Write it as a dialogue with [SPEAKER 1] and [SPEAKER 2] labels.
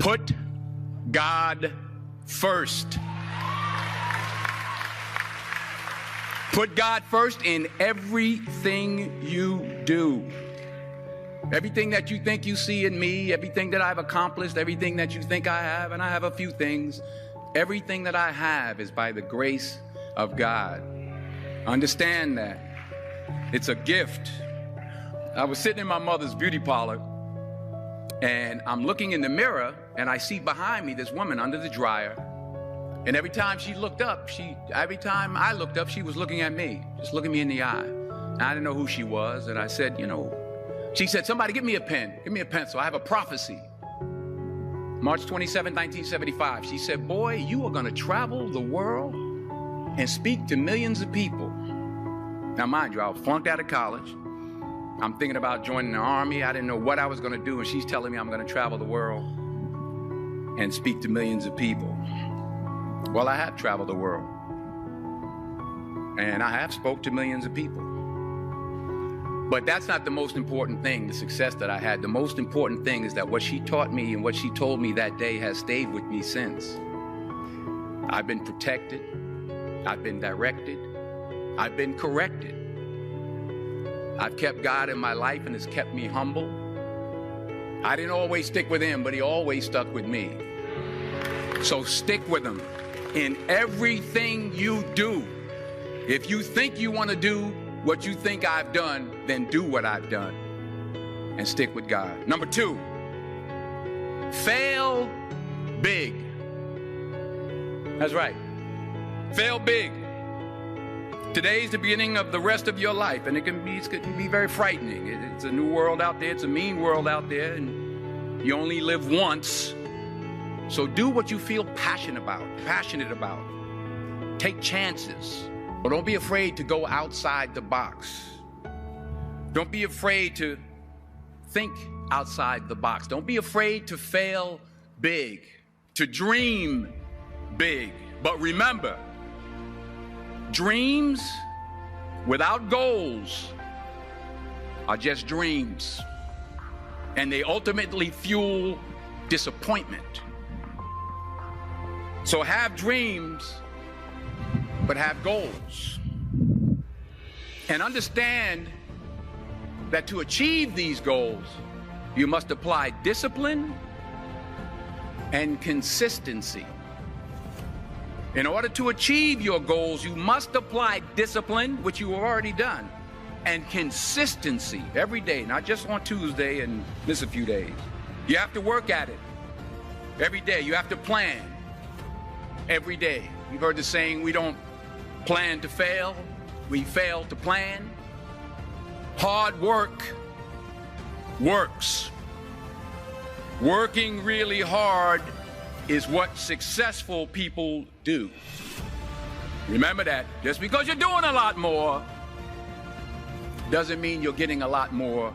[SPEAKER 1] Put God first. Put God first in everything you do. Everything that you think you see in me, everything that I've accomplished, everything that you think I have, and I have a few things, everything that I have is by the grace of God. Understand that. It's a gift. I was sitting in my mother's beauty parlor, and I'm looking in the mirror, and I see behind me this woman under the dryer. And every time she looked up, every time I looked up, she was looking at me, just looking me in the eye. And I didn't know who she was, and I said, she said, somebody give me a pen, give me a pencil. I have a prophecy. March 27, 1975, she said, boy, you are going to travel the world and speak to millions of people. Now, mind you, I was flunked out of college. I'm thinking about joining the army. I didn't know what I was going to do, and she's telling me I'm going to travel the world and speak to millions of people. Well, I have traveled the world, and I have spoke to millions of people. But that's not the most important thing, the success that I had. The most important thing is that what she taught me and what she told me that day has stayed with me since. I've been protected. I've been directed. I've been corrected. I've kept God in my life, and it's kept me humble. I didn't always stick with him, but he always stuck with me. So stick with him in everything you do. If you think you want to do what you think I've done, then do what I've done and stick with God. Number 2, fail big. That's right. Fail big. Today's the beginning of the rest of your life, and it can be very frightening. It's a new world out there. It's a mean world out there, and you only live once. So do what you feel passionate about. Take chances. But don't be afraid to go outside the box. Don't be afraid to think outside the box. Don't be afraid to fail big, to dream big. But remember, dreams without goals are just dreams, and they ultimately fuel disappointment. So have dreams, but have goals. And understand that to achieve these goals, you must apply discipline and consistency. In order to achieve your goals, you must apply discipline, which you have already done, and consistency every day, not just on Tuesday and miss a few days. You have to work at it every day. You have to plan every day. You've heard the saying, we don't plan to fail, we fail to plan. Hard work works. Working really hard is what successful people do. Remember that. Just because you're doing a lot more doesn't mean you're getting a lot more